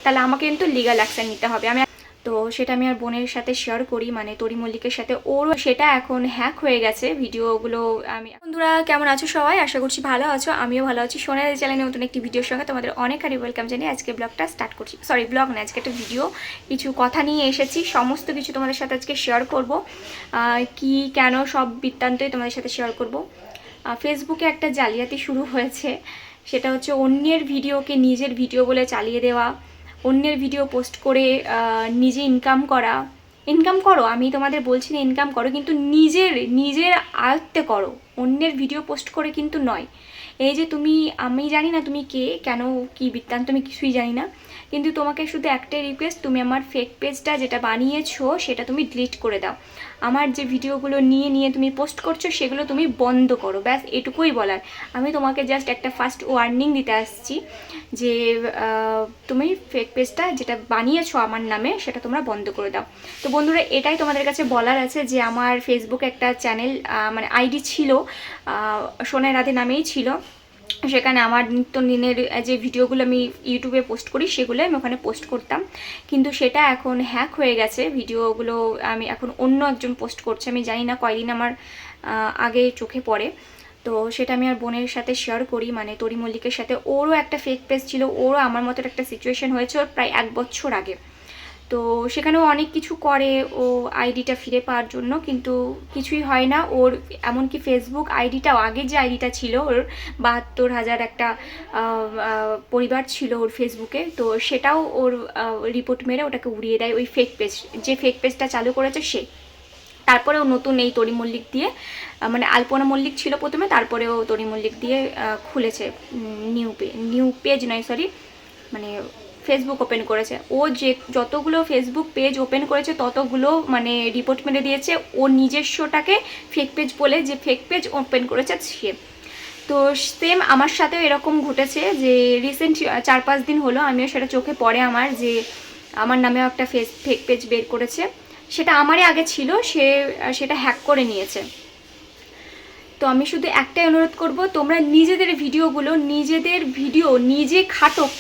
তাহলে আমাকে কিন্তু লিগ্যাল অ্যাকশন নিতে হবে। তো সেটা আমি আর বোনের সাথে শেয়ার করি, মানে তরি মল্লিকের সাথে। ওরও সেটা এখন হ্যাক হয়ে গেছে ভিডিওগুলো। বন্ধুরা কেমন আছো সবাই? আশা করছি ভালো আছো, আমিও ভালো আছি। সোনালি চ্যানেলে নতুন একটি ভিডিওর সঙ্গে তোমাদের অনেক ওয়েলকাম জানিয়ে আজকে ব্লগটা স্টার্ট করছি। সরি, ব্লগ না, আজকে একটা ভিডিও, কিছু কথা নিয়ে এসেছি। সমস্ত কিছু তোমাদের সাথে আজকে শেয়ার করব, কি কেন সব বৃত্তান্তই তোমাদের সাথে শেয়ার করব। ফেসবুকে একটা জালিয়াতি শুরু হয়েছে, সেটা হচ্ছে অন্যের ভিডিওকে নিজের ভিডিও বলে চালিয়ে দেওয়া, অন্যের ভিডিও পোস্ট করে নিজে ইনকাম করো। আমি তোমাদের বলছি না ইনকাম করো, কিন্তু নিজের আয়ত্তে করো, অন্যের ভিডিও পোস্ট করে কিন্তু নয়। এই যে আমি জানি না তুমি কে, কেন, কি বৃত্তান্ত আমি কিছুই জানি না, কিন্তু তোমাকে শুধু একটাই রিকোয়েস্ট, তুমি আমার ফেক পেজটা যেটা বানিয়েছো সেটা তুমি ডিলিট করে দাও। আমার যে ভিডিওগুলো নিয়ে তুমি পোস্ট করছো সেগুলো তুমি বন্ধ করো, ব্যাস এটুকুই বলার। আমি তোমাকে জাস্ট একটা ফার্স্ট ওয়ার্নিং দিতে আসছি যে তুমি ফেক পেজটা যেটা বানিয়েছো আমার নামে সেটা তোমরা বন্ধ করে দাও। তো বন্ধুরা, এটাই তোমাদের কাছে বলার আছে যে আমার ফেসবুকে একটা চ্যানেল, মানে আইডি ছিল, সোনাই রাধে নামেই ছিল। সেখানে আমার নিত্যদিনের যে ভিডিওগুলো আমি ইউটিউবে পোস্ট করি সেগুলো আমি ওখানে পোস্ট করতাম, কিন্তু সেটা এখন হ্যাক হয়ে গেছে। ভিডিওগুলো আমি এখন অন্য একজন পোস্ট করছে, আমি জানি না কয়দিন আমার আগে চোখে পড়ে। তো সেটা আমি আর বোনের সাথে শেয়ার করি, মানে তরি মল্লিকের সাথে। ওরও একটা ফেক পেজ ছিল, ওরও আমার মতো একটা সিচুয়েশন হয়েছে ওর প্রায় 1 বছর আগে। তো সেখানেও অনেক কিছু করে ও আইডিটা ফিরে পাওয়ার জন্য, কিন্তু কিছুই হয় না ওর। এমনকি ফেসবুক আইডিটাও, আগের যে আইডিটা ছিল ওর 72,000 একটা পরিবার ছিল ওর ফেসবুকে, তো সেটাও ওর রিপোর্ট মেরে ওটাকে উড়িয়ে দেয় ওই ফেক পেজ, যে ফেক পেজটা চালু করেছে সে। তারপরেও নতুন এই তরি মল্লিক দিয়ে, মানে আলপনা মল্লিক ছিল প্রথমে, তারপরেও তরি মল্লিক দিয়ে খুলেছে নিউ পেজ নয়, সরি, মানে ফেসবুক ওপেন করেছে। ও যে যতগুলো ফেসবুক পেজ ওপেন করেছে ততগুলো মানে রিপোর্ট মেরে দিয়েছে ও নিজস্বটাকে ফেক পেজ বলে, যে ফেক পেজ ওপেন করেছে সে। তো সেম আমার সাথেও এরকম ঘটেছে, যে রিসেন্ট 4-5 দিন হলো আমিও সেটা চোখে পড়ে আমার, যে আমার নামেও একটা ফেক পেজ বের করেছে। সেটা আমারই আগে ছিল, সেটা হ্যাক করে নিয়েছে। তো আমি শুধু একটাই অনুরোধ করব, তোমরা নিজেদের ভিডিও নিজে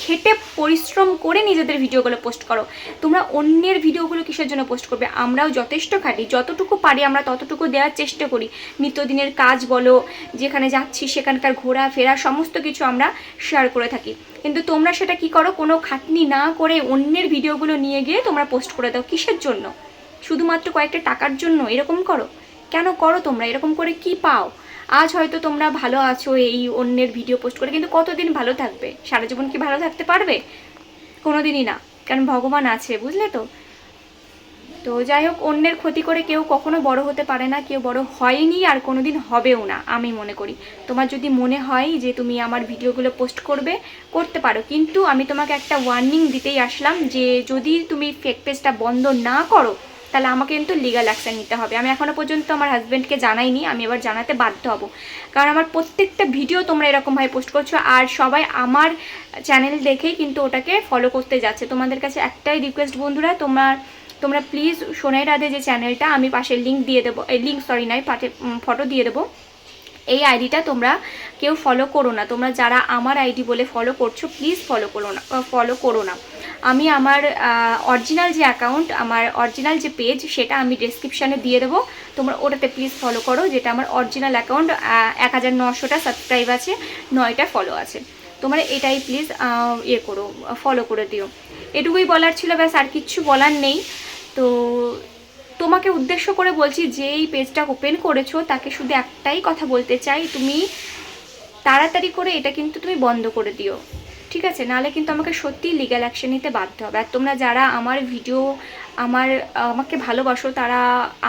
খেটে পরিশ্রম করে নিজেদের ভিডিওগুলো পোস্ট করো। তোমরা অন্যের ভিডিওগুলো কিসের জন্য পোস্ট করবে? আমরাও যথেষ্ট খাটি, যতটুকু পারি আমরা ততটুকু দেওয়ার চেষ্টা করি। নিত্যদিনের কাজ বলো, যেখানে যাচ্ছি সেখানকার ঘোরাফেরা সমস্ত কিছু আমরা শেয়ার করে থাকি, কিন্তু তোমরা সেটা কি করো? কোনো খাটনি না করে অন্যের ভিডিওগুলো নিয়ে গিয়ে তোমরা পোস্ট করে দাও। কিসের জন্য? শুধুমাত্র কয়েকটা টাকার জন্য এরকম করো? কেন করো তোমরা এরকম করে? কি পাও? আজ হয়তো তোমরা ভালো আছো এই অন্যের ভিডিও পোস্ট করে, কিন্তু কতদিন ভালো থাকবে? সারা জীবন কি ভালো থাকতে পারবে? কোনোদিনই না, কারণ ভগবান আছে, বুঝলে তো। তো যাই হোক, অন্যের ক্ষতি করে কেউ কখনো বড় হতে পারে না, কেউ বড় হয়নি আর কোনোদিন হবেও না, আমি মনে করি। তোমার যদি মনে হয় যে তুমি আমার ভিডিওগুলো পোস্ট করতে পারো, কিন্তু আমি তোমাকে একটা ওয়ার্নিং দিতেই আসলাম যে যদি তুমি ফেক পেজটা বন্ধ না করো তাহলে আমাকে কিন্তু লিগ্যাল অ্যাকশন নিতে হবে। আমি এখনও পর্যন্ত আমার হাজব্যান্ডকে জানাইনি, আমি এবার জানাতে বাধ্য হব, কারণ আমার প্রত্যেকটা ভিডিও তোমরা এরকমভাবে পোস্ট করছো আর সবাই আমার চ্যানেল দেখেই কিন্তু ওটাকে ফলো করতে যাচ্ছে। তোমাদের কাছে একটাই রিকোয়েস্ট বন্ধুরা, তোমরা প্লিজ সোনাই রাধে যে চ্যানেলটা, আমি পাশে লিঙ্ক দিয়ে দেবো, ফটো দিয়ে দেবো, এই আইডিটা তোমরা কেউ ফলো করো না। তোমরা যারা আমার আইডি বলে ফলো করছো প্লিজ ফলো করো না। আমি আমার অরিজিনাল যে অ্যাকাউন্ট, আমার অরিজিনাল যে পেজ, সেটা আমি ডেসক্রিপশানে দিয়ে দেবো, তোমরা ওটাতে প্লিজ ফলো করো। যেটা আমার অরিজিনাল অ্যাকাউন্ট, 1900টা সাবস্ক্রাইব আছে, 9টা ফলো আছে। তোমরা এটাই প্লিজ ফলো করে দিও। এটুকুই বলার ছিল, ব্যাস আর কিচ্ছু বলার নেই। তো তোমাকে উদ্দেশ্য করে বলছি, যে এই পেজটা ওপেন করেছো তাকে শুধু একটাই কথা বলতে চাই, তুমি তাড়াতাড়ি করে এটা কিন্তু তুমি বন্ধ করে দিও, ঠিক আছে? নাহলে কিন্তু আমাকে সত্যিই লিগ্যাল অ্যাকশন নিতে বাধ্য হবে। আর তোমরা যারা আমার ভিডিও আমাকে ভালোবাসো, তারা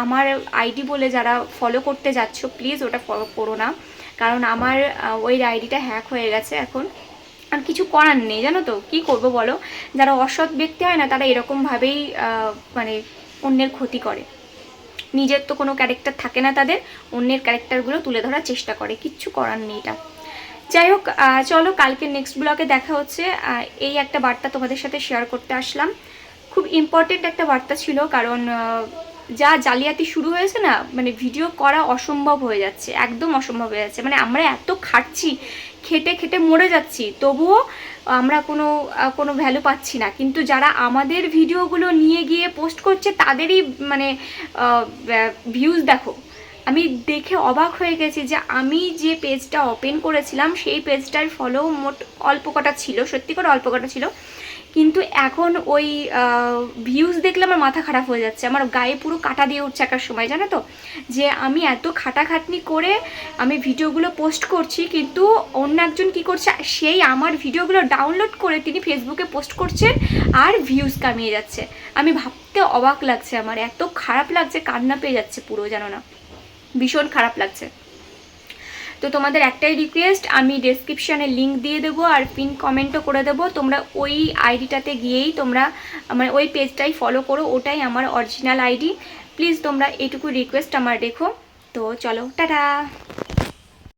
আমার আইডি বলে যারা ফলো করতে যাচ্ছ, প্লিজ ওটা ফলো করো না, কারণ আমার ওই আইডিটা হ্যাক হয়ে গেছে এখন। আর কিছু করার নেই, জানো তো, কি করব বলো? যারা অসৎ ব্যক্তি হয় না, তারা এরকমভাবেই মানে অন্যের ক্ষতি করে। নিজের তো কোনো ক্যারেক্টার থাকে না তাদের, অন্যের ক্যারেক্টারগুলো তুলে ধরার চেষ্টা করে, কিচ্ছু করার নেই এটা। যাই হোক, চলো কালকে নেক্সট ব্লগে দেখা হচ্ছে। এই একটা বার্তা তোমাদের সাথে শেয়ার করতে আসলাম, খুব ইম্পর্টেন্ট একটা বার্তা ছিল, কারণ যা জালিয়াতি শুরু হয়েছে না, মানে ভিডিও করা অসম্ভব হয়ে যাচ্ছে, একদম অসম্ভব হয়ে যাচ্ছে। মানে আমরা এত খাটছি, খেটে খেটে মরে যাচ্ছি, তবুও আমরা কোনো ভ্যালু পাচ্ছি না, কিন্তু যারা আমাদের ভিডিওগুলো নিয়ে গিয়ে পোস্ট করছে তাদেরই মানে ভিউজ দেখো। আমি দেখে অবাক হয়ে গেছি যে আমি যে পেজটা ওপেন করেছিলাম সেই পেজটার ফলো মোট অল্প কটা ছিল, সত্যি করে অল্প কটা ছিল, কিন্তু এখন ওই ভিউজ দেখলে আমার মাথা খারাপ হয়ে যাচ্ছে, আমার গায়ে পুরো কাটা দিয়ে উঠছে একার সময়, জানো তো, যে আমি এত খাটাখাটনি করে আমি ভিডিওগুলো পোস্ট করছি, কিন্তু অন্য একজন কি করছে, সেই আমার ভিডিওগুলো ডাউনলোড করে তিনি ফেসবুকে পোস্ট করছেন আর ভিউজ কামিয়ে যাচ্ছে। আমি ভাবতে অবাক লাগছে, আমার এত খারাপ লাগছে, কান্না পেয়ে যাচ্ছে পুরো, জানো না, ভীষণ খারাপ লাগছে। তো তোমাদের একটাই রিকোয়েস্ট, আমি ডেসক্রিপশানে লিঙ্ক দিয়ে দেবো আর পিন কমেন্টও করে দেবো, তোমরা ওই আইডিটাতে গিয়েই তোমরা আমার ওই পেজটাই ফলো করো, ওটাই আমার অরিজিনাল আইডি। প্লিজ তোমরা এইটুকু রিকোয়েস্ট আমার রেখো। তো চলো, টাটা।